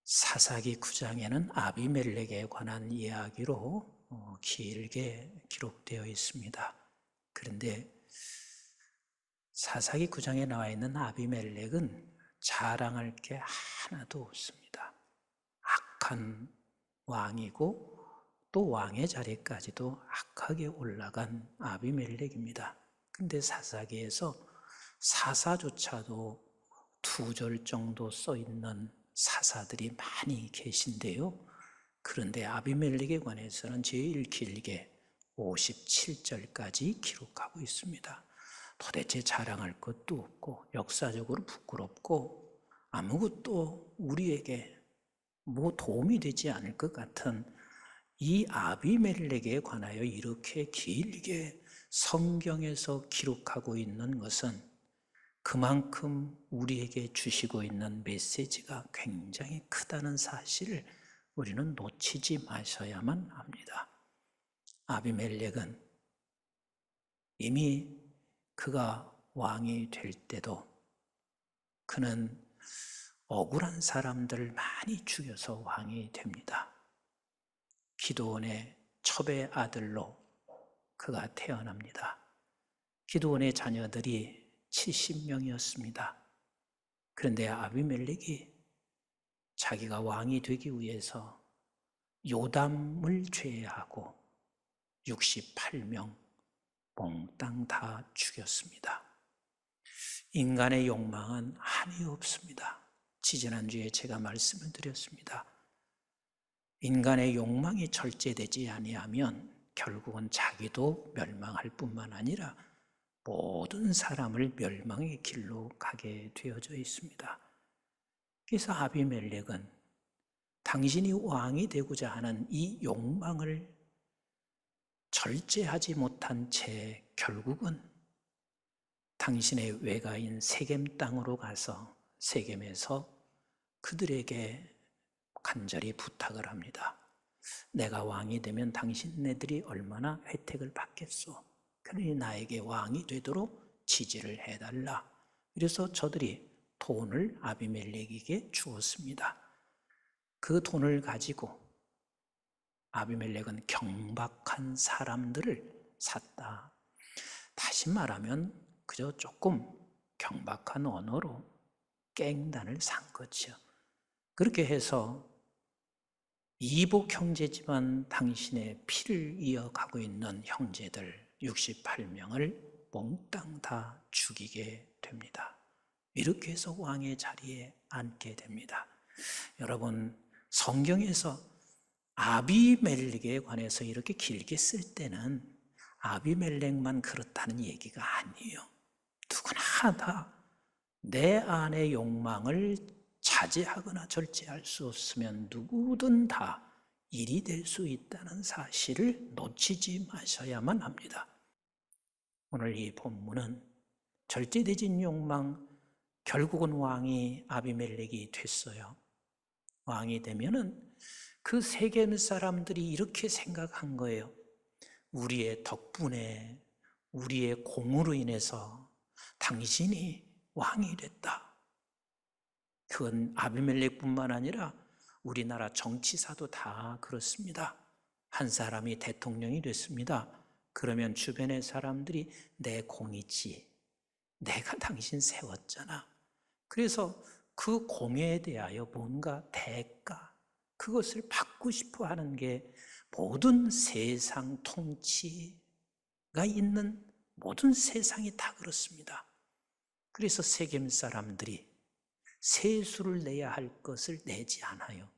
사사기 9장에는 아비멜렉에 관한 이야기로 길게 기록되어 있습니다. 그런데 사사기 9장에 나와 있는 아비멜렉은 자랑할 게 하나도 없습니다. 악한 왕이고 또 왕의 자리까지도 악하게 올라간 아비멜렉입니다. 근데 사사기에서 사사조차도 2절 정도 써 있는 사사들이 많이 계신데요. 그런데 아비멜렉에 관해서는 제일 길게 57절까지 기록하고 있습니다. 도대체 자랑할 것도 없고 역사적으로 부끄럽고 아무것도 우리에게 도움이 되지 않을 것 같은 이 아비멜렉에 관하여 이렇게 길게 성경에서 기록하고 있는 것은 그만큼 우리에게 주시고 있는 메시지가 굉장히 크다는 사실을 우리는 놓치지 마셔야만 합니다. 아비멜렉은 이미 그가 왕이 될 때도 그는 억울한 사람들을 많이 죽여서 왕이 됩니다. 기드온의 첩의 아들로 그가 태어납니다. 기드온의 자녀들이 70명이었습니다. 그런데 아비멜렉이 자기가 왕이 되기 위해서 요담을 제외하고 68명 몽땅 다 죽였습니다. 인간의 욕망은 한이 없습니다. 지지난주에 제가 말씀을 드렸습니다. 인간의 욕망이 절제되지 아니하면 결국은 자기도 멸망할 뿐만 아니라 모든 사람을 멸망의 길로 가게 되어져 있습니다. 그래서 아비멜렉은 당신이 왕이 되고자 하는 이 욕망을 절제하지 못한 채 결국은 당신의 외가인 세겜 땅으로 가서 세겜에서 그들에게 간절히 부탁을 합니다. 내가 왕이 되면 당신네들이 얼마나 혜택을 받겠소? 그러니 나에게 왕이 되도록 지지를 해달라. 그래서 저들이 돈을 아비멜렉에게 주었습니다. 그 돈을 가지고 아비멜렉은 경박한 사람들을 샀다. 다시 말하면 그저 조금 경박한 언어로 깽단을 산 거죠. 그렇게 해서 이복 형제지만 당신의 피를 이어가고 있는 형제들 68명을 몽땅 다 죽이게 됩니다. 이렇게 해서 왕의 자리에 앉게 됩니다. 여러분, 성경에서 아비멜렉에 관해서 이렇게 길게 쓸 때는 아비멜렉만 그렇다는 얘기가 아니에요. 누구나 다 내 안의 욕망을 자제하거나 절제할 수 없으면 누구든 다 일이 될 수 있다는 사실을 놓치지 마셔야만 합니다. 오늘 이 본문은 절제되진 욕망, 결국은 왕이 아비멜렉이 됐어요. 왕이 되면은 그 세겜 사람들이 이렇게 생각한 거예요. 우리의 덕분에, 우리의 공으로 인해서 당신이 왕이 됐다. 그건 아비멜렉뿐만 아니라 우리나라 정치사도 다 그렇습니다. 한 사람이 대통령이 됐습니다. 그러면 주변의 사람들이 내 공이지, 내가 당신 세웠잖아. 그래서 그 공에 대하여 뭔가 대가, 그것을 받고 싶어 하는 게 모든 세상 통치가 있는 모든 세상이 다 그렇습니다. 그래서 세겜 사람들이 세수를 내야 할 것을 내지 않아요.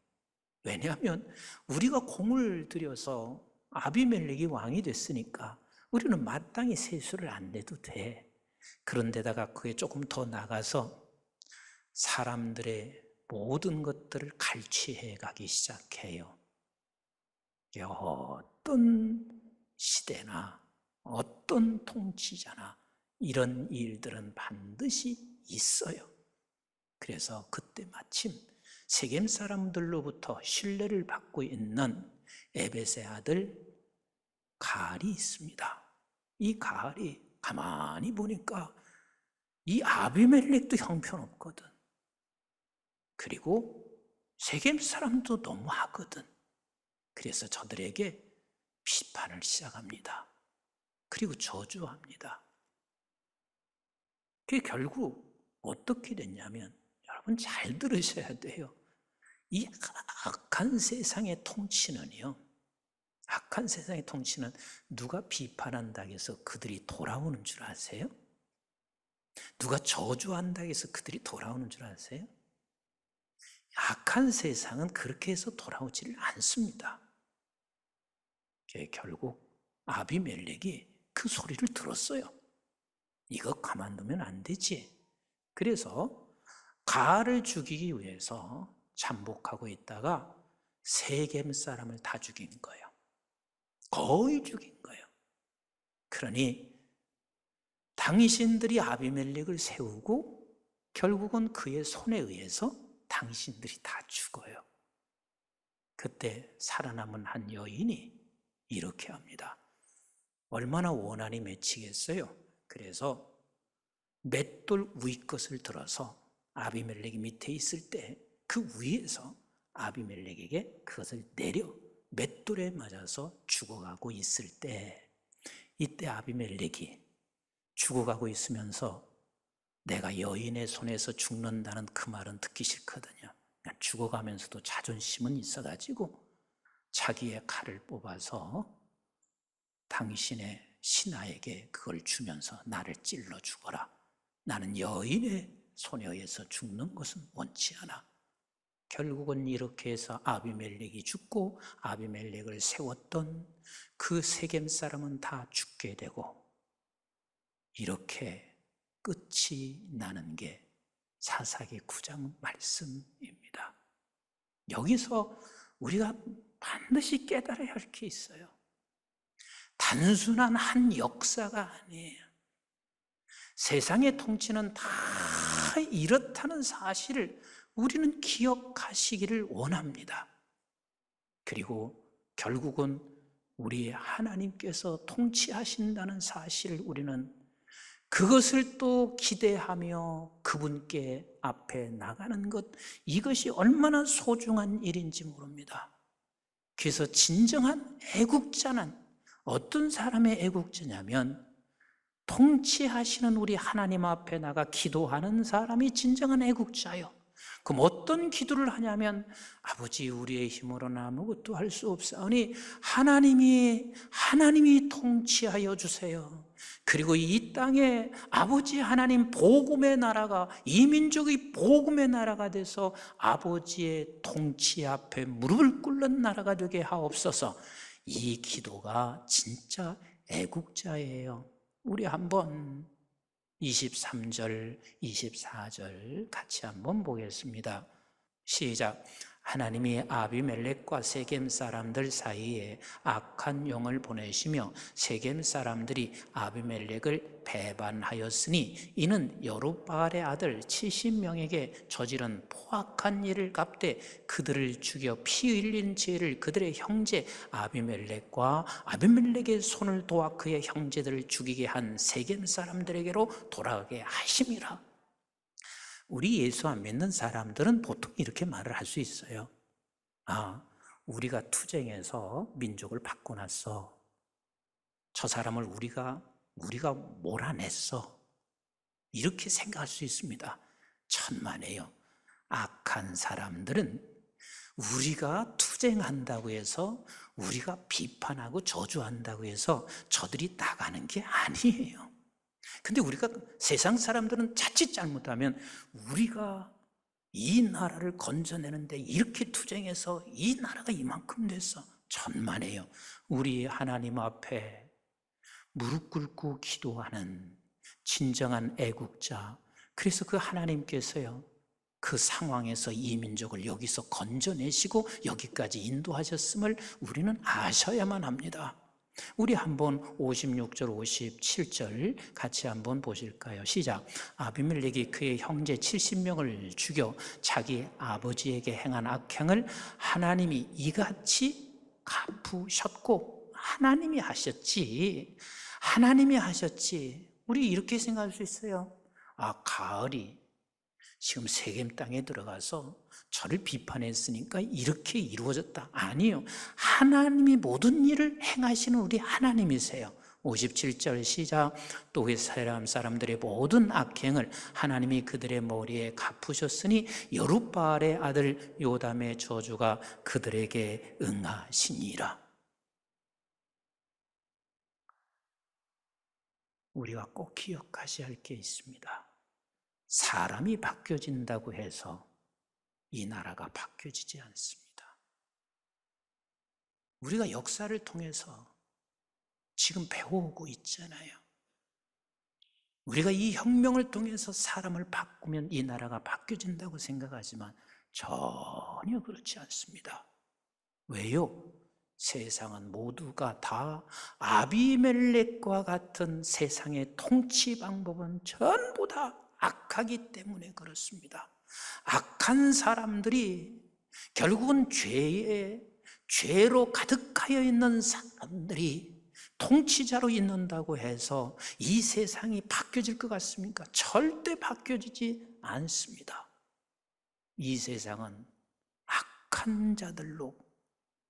왜냐하면 우리가 공을 들여서 아비멜렉이 왕이 됐으니까 우리는 마땅히 세수를 안 내도 돼. 그런데다가 그게 조금 더 나가서 사람들의 모든 것들을 갈취해 가기 시작해요. 어떤 시대나 어떤 통치자나 이런 일들은 반드시 있어요. 그래서 그때 마침 세겜 사람들로부터 신뢰를 받고 있는 에벳의 아들 가알이 있습니다. 이 가알이 가만히 보니까 이 아비멜렉도 형편없거든. 그리고 세겜 사람도 너무하거든. 그래서 저들에게 비판을 시작합니다. 그리고 저주합니다. 그게 결국 어떻게 됐냐면, 여러분 잘 들으셔야 돼요. 이 악한 세상의 통치는요, 악한 세상의 통치는 누가 비판한다고 해서 그들이 돌아오는 줄 아세요? 누가 저주한다고 해서 그들이 돌아오는 줄 아세요? 악한 세상은 그렇게 해서 돌아오지를 않습니다. 결국 아비멜렉이 그 소리를 들었어요. 이거 가만두면 안 되지. 그래서 가알을 죽이기 위해서 잠복하고 있다가 세겜 사람을 다 죽인 거예요. 거의 죽인 거예요. 그러니 당신들이 아비멜렉을 세우고 결국은 그의 손에 의해서 당신들이 다 죽어요. 그때 살아남은 한 여인이 이렇게 합니다. 얼마나 원한이 맺히겠어요. 그래서 맷돌 위 것을 들어서 아비멜렉이 밑에 있을 때 그 위에서 아비멜렉에게 그것을 내려 맷돌에 맞아서 죽어가고 있을 때, 이때 아비멜렉이 죽어가고 있으면서 내가 여인의 손에서 죽는다는 그 말은 듣기 싫거든요. 죽어가면서도 자존심은 있어가지고 자기의 칼을 뽑아서 당신의 신하에게 그걸 주면서 나를 찔러 죽어라. 나는 여인의 손에 의해서 죽는 것은 원치 않아. 결국은 이렇게 해서 아비멜렉이 죽고 아비멜렉을 세웠던 그 세겜 사람은 다 죽게 되고, 이렇게 끝이 나는 게 사사기 9장 말씀입니다. 여기서 우리가 반드시 깨달아야 할 게 있어요. 단순한 한 역사가 아니에요. 세상의 통치는 다 이렇다는 사실을 우리는 기억하시기를 원합니다. 그리고 결국은 우리 하나님께서 통치하신다는 사실을 우리는 그것을 또 기대하며 그분께 앞에 나가는 것, 이것이 얼마나 소중한 일인지 모릅니다. 그래서 진정한 애국자는 어떤 사람의 애국자냐면, 통치하시는 우리 하나님 앞에 나가 기도하는 사람이 진정한 애국자요. 그럼 어떤 기도를 하냐면, 아버지 우리의 힘으로는 아무것도 할 수 없사오니 하나님이 통치하여 주세요. 그리고 이 땅에 아버지 하나님 복음의 나라가, 이 민족의 복음의 나라가 돼서 아버지의 통치 앞에 무릎을 꿇는 나라가 되게 하옵소서. 이 기도가 진짜 애국자예요. 우리 한번 23절, 24절 같이 한번 보겠습니다. 시작. 하나님이 아비멜렉과 세겜 사람들 사이에 악한 영을 보내시며 세겜 사람들이 아비멜렉을 배반하였으니 이는 여룹바알의 아들 70명에게 저지른 포악한 일을 갚되 그들을 죽여 피 흘린 죄를 그들의 형제 아비멜렉과 아비멜렉의 손을 도와 그의 형제들을 죽이게 한 세겜 사람들에게로 돌아가게 하심이라. 우리 예수 안 믿는 사람들은 보통 이렇게 말을 할 수 있어요. 우리가 투쟁해서 민족을 바꿔놨어. 저 사람을 우리가 몰아냈어. 이렇게 생각할 수 있습니다. 천만에요. 악한 사람들은 우리가 투쟁한다고 해서, 우리가 비판하고 저주한다고 해서 저들이 나가는 게 아니에요. 근데 우리가, 세상 사람들은 자칫 잘못하면 우리가 이 나라를 건져내는데 이렇게 투쟁해서 이 나라가 이만큼 됐어. 천만에요. 우리 하나님 앞에 무릎 꿇고 기도하는 진정한 애국자, 그래서 그 하나님께서요, 그 상황에서 이 민족을 여기서 건져내시고 여기까지 인도하셨음을 우리는 아셔야만 합니다. 우리 한번 56절 57절 같이 한번 보실까요? 시작. 아비멜렉이 그의 형제 70명을 죽여 자기 아버지에게 행한 악행을 하나님이 이같이 갚으셨고, 하나님이 하셨지. 우리 이렇게 생각할 수 있어요. 가을이 지금 세겜 땅에 들어가서 저를 비판했으니까 이렇게 이루어졌다. 아니요. 하나님이 모든 일을 행하시는 우리 하나님이세요. 57절 시작. 또 그 사람들의 모든 악행을 하나님이 그들의 머리에 갚으셨으니 여룻바알의 아들 요담의 저주가 그들에게 응하시니라. 우리가 꼭 기억하셔야 할 게 있습니다. 사람이 바뀌어진다고 해서 이 나라가 바뀌어지지 않습니다. 우리가 역사를 통해서 지금 배워오고 있잖아요. 우리가 이 혁명을 통해서 사람을 바꾸면 이 나라가 바뀌어진다고 생각하지만 전혀 그렇지 않습니다. 왜요? 세상은 모두가 다 아비멜렉과 같은 세상의 통치 방법은 전부 다 악하기 때문에 그렇습니다. 악한 사람들이 결국은 죄로 가득하여 있는 사람들이 통치자로 있는다고 해서 이 세상이 바뀌어질 것 같습니까? 절대 바뀌어지지 않습니다. 이 세상은 악한 자들로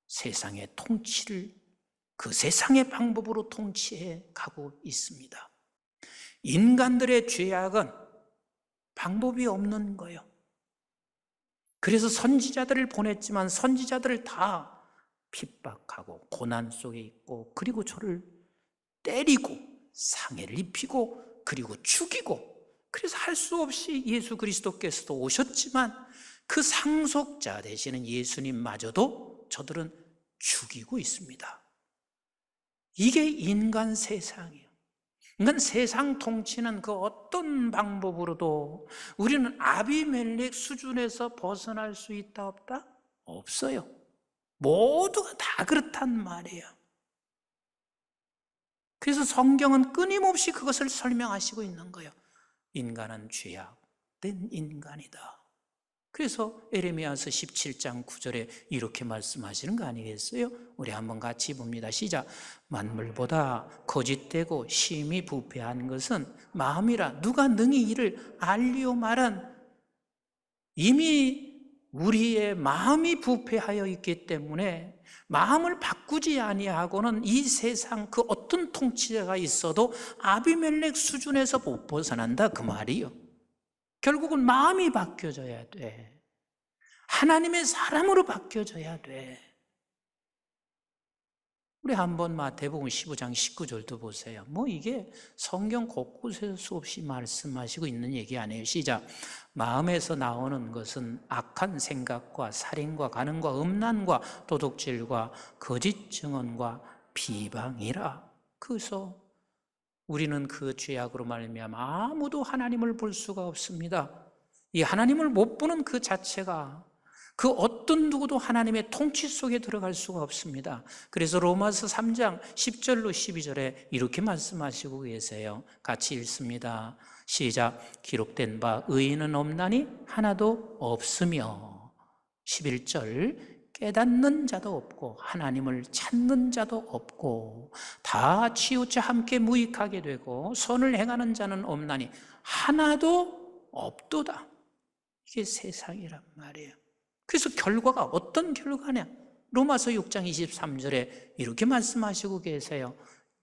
세상의 통치를 그 세상의 방법으로 통치해 가고 있습니다. 인간들의 죄악은 방법이 없는 거예요. 그래서 선지자들을 보냈지만 선지자들을 다 핍박하고 고난 속에 있고, 그리고 저를 때리고 상해를 입히고 그리고 죽이고, 그래서 할 수 없이 예수 그리스도께서도 오셨지만 그 상속자 되시는 예수님마저도 저들은 죽이고 있습니다. 이게 인간 세상이에요. 인간 세상 통치는 그 어떤 방법으로도 우리는 아비멜렉 수준에서 벗어날 수 있다 없다? 없어요. 모두가 다 그렇단 말이에요. 그래서 성경은 끊임없이 그것을 설명하시고 있는 거예요. 인간은 죄악된 인간이다. 그래서 에레미야서 17장 9절에 이렇게 말씀하시는 거 아니겠어요? 우리 한번 같이 봅니다. 시작. 만물보다 거짓되고 심히 부패한 것은 마음이라 누가 능히 이를 알리오 말한. 이미 우리의 마음이 부패하여 있기 때문에 마음을 바꾸지 아니하고는 이 세상 그 어떤 통치자가 있어도 아비멜렉 수준에서 못 벗어난다 그 말이에요. 결국은 마음이 바뀌어져야 돼. 하나님의 사람으로 바뀌어져야 돼. 우리 한번 마태복음 15장 19절도 보세요. 이게 성경 곳곳에서 수없이 말씀하시고 있는 얘기 아니에요. 시작. 마음에서 나오는 것은 악한 생각과 살인과 간음과 음란과 도둑질과 거짓 증언과 비방이라. 그래서 우리는 그 죄악으로 말미암아 아무도 하나님을 볼 수가 없습니다. 이 하나님을 못 보는 그 자체가 그 어떤 누구도 하나님의 통치 속에 들어갈 수가 없습니다. 그래서 로마서 3장 10절로 12절에 이렇게 말씀하시고 계세요. 같이 읽습니다. 시작. 기록된 바 의인은 없나니 하나도 없으며 11절 깨닫는 자도 없고 하나님을 찾는 자도 없고 다 치우쳐 함께 무익하게 되고 선을 행하는 자는 없나니 하나도 없도다. 이게 세상이란 말이에요. 그래서 결과가 어떤 결과냐? 로마서 6장 23절에 이렇게 말씀하시고 계세요.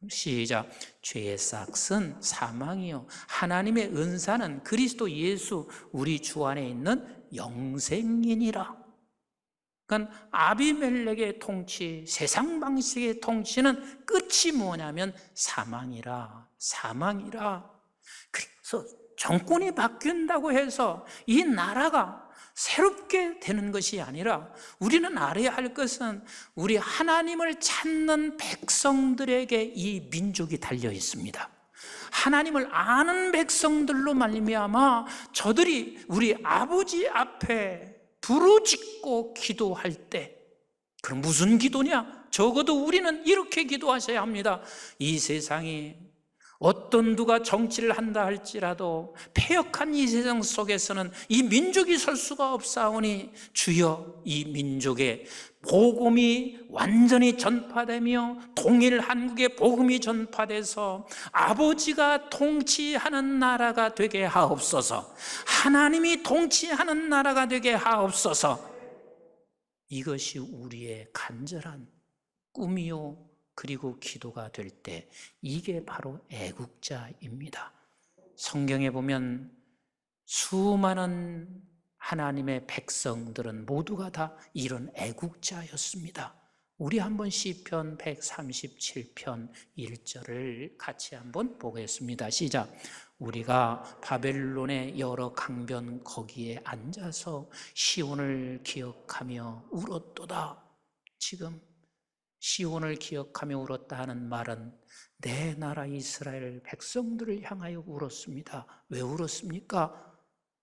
시작. 죄의 싹은 사망이요 하나님의 은사는 그리스도 예수 우리 주 안에 있는 영생이니라. 그러니까 아비멜렉의 통치, 세상 방식의 통치는 끝이 뭐냐면 사망이라. 그래서 정권이 바뀐다고 해서 이 나라가 새롭게 되는 것이 아니라 우리는 알아야 할 것은 우리 하나님을 찾는 백성들에게 이 민족이 달려 있습니다. 하나님을 아는 백성들로 말미암아 저들이 우리 아버지 앞에 부르짖고 기도할 때, 그럼 무슨 기도냐? 적어도 우리는 이렇게 기도하셔야 합니다. 이 세상이 어떤 누가 정치를 한다 할지라도 패역한 이 세상 속에서는 이 민족이 설 수가 없사오니 주여 이 민족의 복음이 완전히 전파되며 동일 한국의 복음이 전파돼서 아버지가 통치하는 나라가 되게 하옵소서. 하나님이 통치하는 나라가 되게 하옵소서. 이것이 우리의 간절한 꿈이요 그리고 기도가 될 때 이게 바로 애국자입니다. 성경에 보면 수많은 하나님의 백성들은 모두가 다 이런 애국자였습니다. 우리 한번 시편 137편 1절을 같이 한번 보겠습니다. 시작. 우리가 바벨론의 여러 강변 거기에 앉아서 시온을 기억하며 울었도다. 지금 시온을 기억하며 울었다 하는 말은 내 나라 이스라엘 백성들을 향하여 울었습니다. 왜 울었습니까?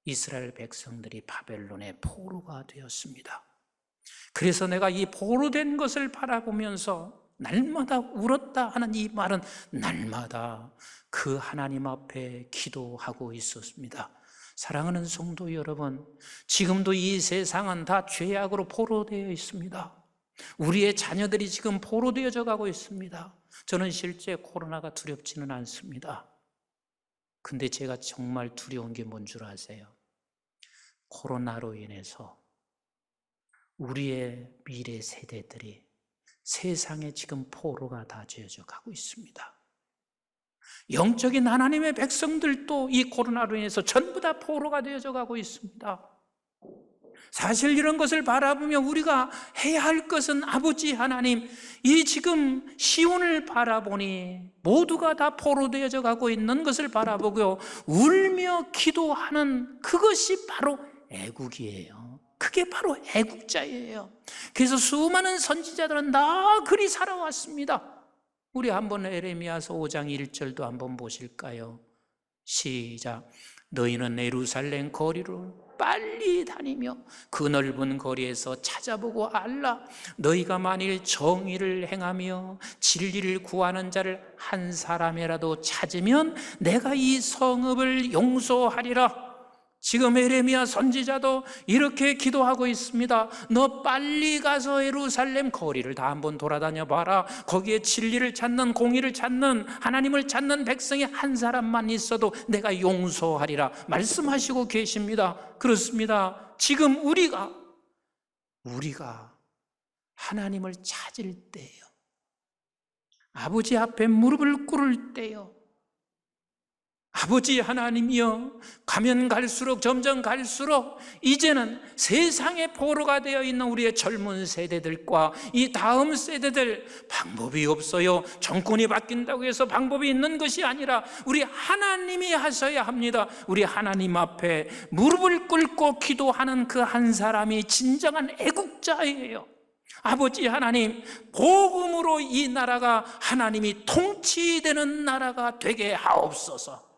이스라엘 백성들이 바벨론의 포로가 되었습니다. 그래서 내가 이 포로된 것을 바라보면서 날마다 울었다 하는 이 말은 날마다 그 하나님 앞에 기도하고 있었습니다. 사랑하는 성도 여러분, 지금도 이 세상은 다 죄악으로 포로되어 있습니다. 우리의 자녀들이 지금 포로되어져 가고 있습니다. 저는 실제 코로나가 두렵지는 않습니다. 근데 제가 정말 두려운 게 뭔 줄 아세요? 코로나로 인해서 우리의 미래 세대들이 세상에 지금 포로가 다 되어져 가고 있습니다. 영적인 하나님의 백성들도 이 코로나로 인해서 전부 다 포로가 되어져 가고 있습니다. 사실 이런 것을 바라보며 우리가 해야 할 것은 아버지 하나님, 이 지금 시온을 바라보니 모두가 다 포로되어져 가고 있는 것을 바라보고 울며 기도하는 그것이 바로 애국이에요. 그게 바로 애국자예요. 그래서 수많은 선지자들은 다 그리 살아왔습니다. 우리 한번 에레미야서 5장 1절도 한번 보실까요? 시작. 너희는 예루살렘 거리로 빨리 다니며 그 넓은 거리에서 찾아보고 알라. 너희가 만일 정의를 행하며 진리를 구하는 자를 한 사람이라도 찾으면 내가 이 성읍을 용서하리라. 지금 에레미야 선지자도 이렇게 기도하고 있습니다. 너 빨리 가서 예루살렘 거리를 다 한번 돌아다녀 봐라. 거기에 진리를 찾는, 공의를 찾는, 하나님을 찾는 백성이 한 사람만 있어도 내가 용서하리라 말씀하시고 계십니다. 그렇습니다. 지금 우리가 하나님을 찾을 때예요. 아버지 앞에 무릎을 꿇을 때요. 아버지 하나님이여, 가면 갈수록 점점 갈수록 이제는 세상의 포로가 되어 있는 우리의 젊은 세대들과 이 다음 세대들, 방법이 없어요. 정권이 바뀐다고 해서 방법이 있는 것이 아니라 우리 하나님이 하셔야 합니다. 우리 하나님 앞에 무릎을 꿇고 기도하는 그 한 사람이 진정한 애국자예요. 아버지 하나님, 복음으로 이 나라가 하나님이 통치되는 나라가 되게 하옵소서.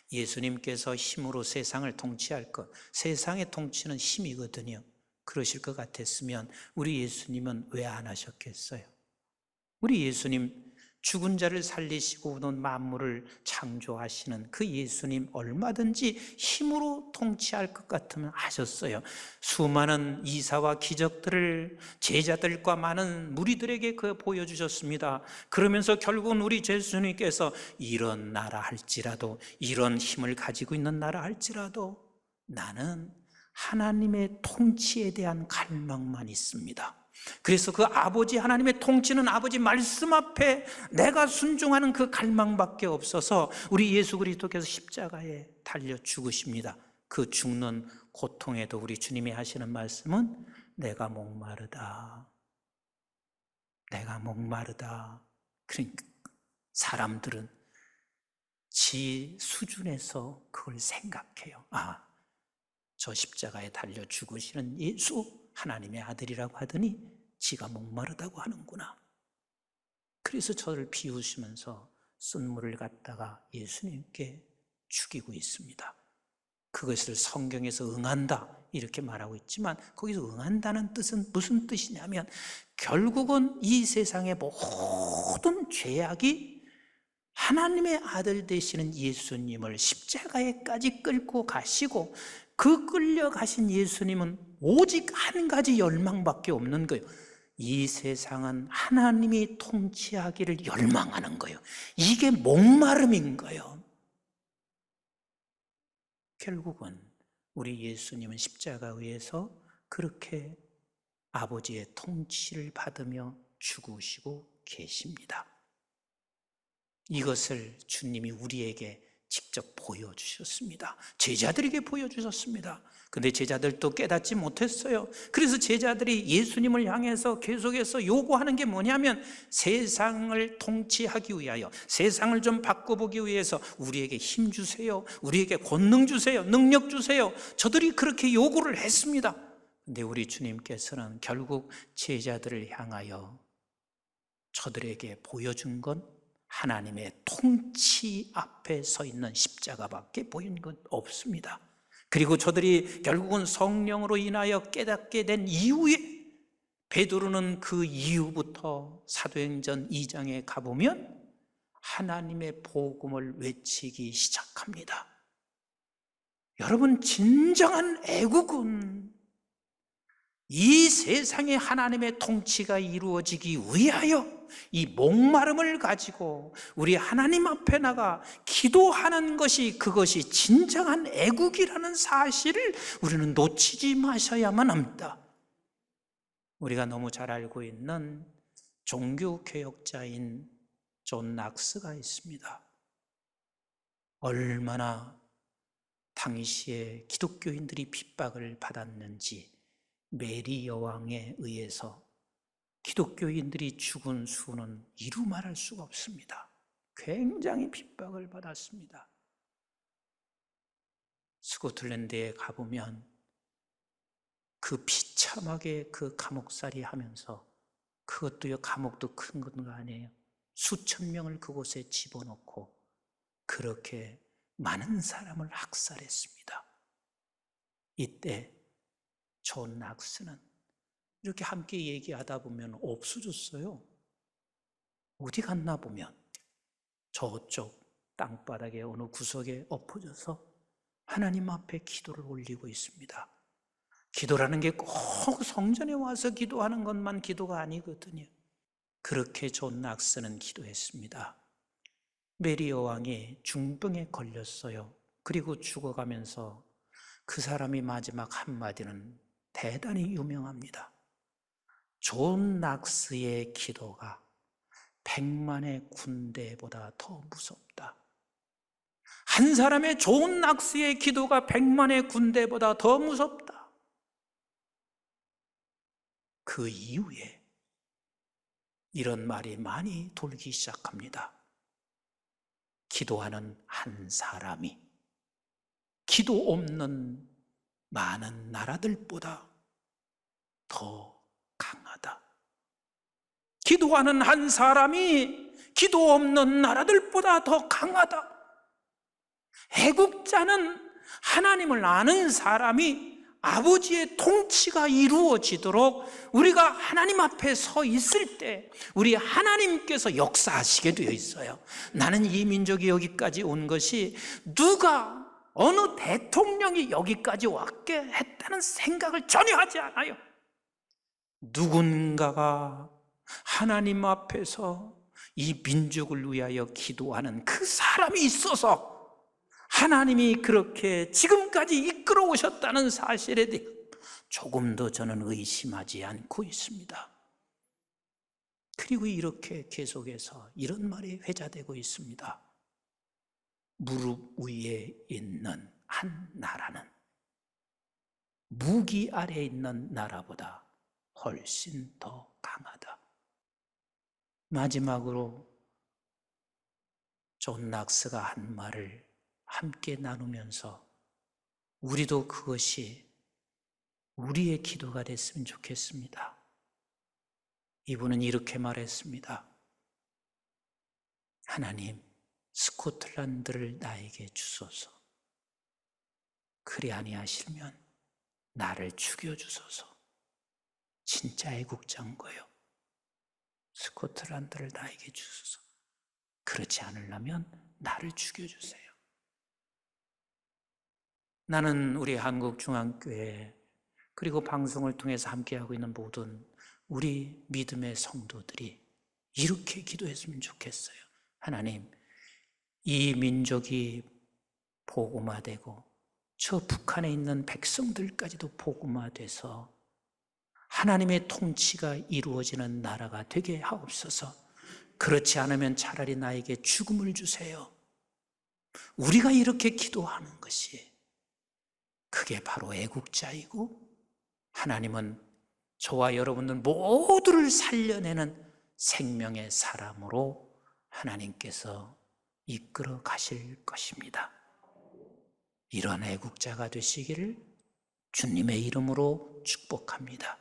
예수님께서 힘으로 세상을 통치할 것, 세상의 통치는 힘이거든요. 그러실 것 같았으면 우리 예수님은 왜 안 하셨겠어요? 우리 예수님, 죽은 자를 살리시고 온 만물을 창조하시는 그 예수님, 얼마든지 힘으로 통치할 것 같으면 하셨어요. 수많은 이사와 기적들을 제자들과 많은 무리들에게 보여주셨습니다. 그러면서 결국은 우리 예수님께서 이런 나라 할지라도, 이런 힘을 가지고 있는 나라 할지라도 나는 하나님의 통치에 대한 갈망만 있습니다. 그래서 그 아버지 하나님의 통치는 아버지 말씀 앞에 내가 순종하는 그 갈망밖에 없어서 우리 예수 그리스도께서 십자가에 달려 죽으십니다. 그 죽는 고통에도 우리 주님이 하시는 말씀은 내가 목마르다. 내가 목마르다. 그러니까 사람들은 지 수준에서 그걸 생각해요. 아, 저 십자가에 달려 죽으시는 예수 하나님의 아들이라고 하더니 지가 목마르다고 하는구나. 그래서 저를 비우시면서 쓴물을 갖다가 예수님께 죽이고 있습니다. 그것을 성경에서 응한다 이렇게 말하고 있지만 거기서 응한다는 뜻은 무슨 뜻이냐면 결국은 이 세상의 모든 죄악이 하나님의 아들 되시는 예수님을 십자가에까지 끌고 가시고 그 끌려가신 예수님은 오직 한 가지 열망밖에 없는 거예요. 이 세상은 하나님이 통치하기를 열망하는 거예요. 이게 목마름인 거예요. 결국은 우리 예수님은 십자가에서 그렇게 아버지의 통치를 받으며 죽으시고 계십니다. 이것을 주님이 우리에게 직접 보여주셨습니다. 제자들에게 보여주셨습니다. 근데 제자들도 깨닫지 못했어요. 그래서 제자들이 예수님을 향해서 계속해서 요구하는 게 뭐냐면 세상을 통치하기 위하여, 세상을 좀 바꿔보기 위해서 우리에게 힘 주세요, 우리에게 권능 주세요, 능력 주세요. 저들이 그렇게 요구를 했습니다. 근데 우리 주님께서는 결국 제자들을 향하여 저들에게 보여준 건 하나님의 통치 앞에 서 있는 십자가밖에 보인 건 없습니다. 그리고 저들이 결국은 성령으로 인하여 깨닫게 된 이후에 베드로는 그 이후부터 사도행전 2장에 가보면 하나님의 복음을 외치기 시작합니다. 여러분, 진정한 애국은 이 세상에 하나님의 통치가 이루어지기 위하여 이 목마름을 가지고 우리 하나님 앞에 나가 기도하는 것이, 그것이 진정한 애국이라는 사실을 우리는 놓치지 마셔야만 합니다. 우리가 너무 잘 알고 있는 종교개혁자인 존 낙스가 있습니다. 얼마나 당시에 기독교인들이 핍박을 받았는지 메리 여왕에 의해서 기독교인들이 죽은 수는 이루 말할 수가 없습니다. 굉장히 핍박을 받았습니다. 스코틀랜드에 가보면 그 비참하게 그 감옥살이 하면서, 그것도요, 감옥도 큰 건 아니에요. 수천 명을 그곳에 집어넣고 그렇게 많은 사람을 학살했습니다. 이때 존 낙스는 이렇게 함께 얘기하다 보면 없어졌어요. 어디 갔나 보면 저쪽 땅바닥의 어느 구석에 엎어져서 하나님 앞에 기도를 올리고 있습니다. 기도라는 게 꼭 성전에 와서 기도하는 것만 기도가 아니거든요. 그렇게 존 낙스는 기도했습니다. 메리 여왕이 중병에 걸렸어요. 그리고 죽어가면서 그 사람이 마지막 한마디는 대단히 유명합니다. 존 낙스의 기도가 100만의 군대보다 더 무섭다. 한 사람의 존 낙스의 기도가 100만의 군대보다 더 무섭다. 그 이후에 이런 말이 많이 돌기 시작합니다. 기도하는 한 사람이 기도 없는 많은 나라들보다 더 강하다. 기도하는 한 사람이 기도 없는 나라들보다 더 강하다. 애국자는 하나님을 아는 사람이 아버지의 통치가 이루어지도록 우리가 하나님 앞에 서 있을 때 우리 하나님께서 역사하시게 되어 있어요. 나는 이 민족이 여기까지 온 것이 누가 어느 대통령이 여기까지 왔게 했다는 생각을 전혀 하지 않아요. 누군가가 하나님 앞에서 이 민족을 위하여 기도하는 그 사람이 있어서 하나님이 그렇게 지금까지 이끌어 오셨다는 사실에 대해 조금도 저는 의심하지 않고 있습니다. 그리고 이렇게 계속해서 이런 말이 회자되고 있습니다. 무릎 위에 있는 한 나라는 무기 아래에 있는 나라보다 훨씬 더 강하다. 마지막으로 존 낙스가 한 말을 함께 나누면서 우리도 그것이 우리의 기도가 됐으면 좋겠습니다. 이분은 이렇게 말했습니다. 하나님, 스코틀랜드를 나에게 주소서. 그리 아니하시면 나를 죽여주소서. 진짜 애국자인 거예요. 스코틀랜드를 나에게 주소서. 그렇지 않으려면 나를 죽여주세요. 나는 우리 한국중앙교회 그리고 방송을 통해서 함께하고 있는 모든 우리 믿음의 성도들이 이렇게 기도했으면 좋겠어요. 하나님, 이 민족이 복음화되고 저 북한에 있는 백성들까지도 복음화돼서 하나님의 통치가 이루어지는 나라가 되게 하옵소서. 그렇지 않으면 차라리 나에게 죽음을 주세요. 우리가 이렇게 기도하는 것이 그게 바로 애국자이고 하나님은 저와 여러분들 모두를 살려내는 생명의 사람으로 하나님께서 이끌어 가실 것입니다. 이런 애국자가 되시기를 주님의 이름으로 축복합니다.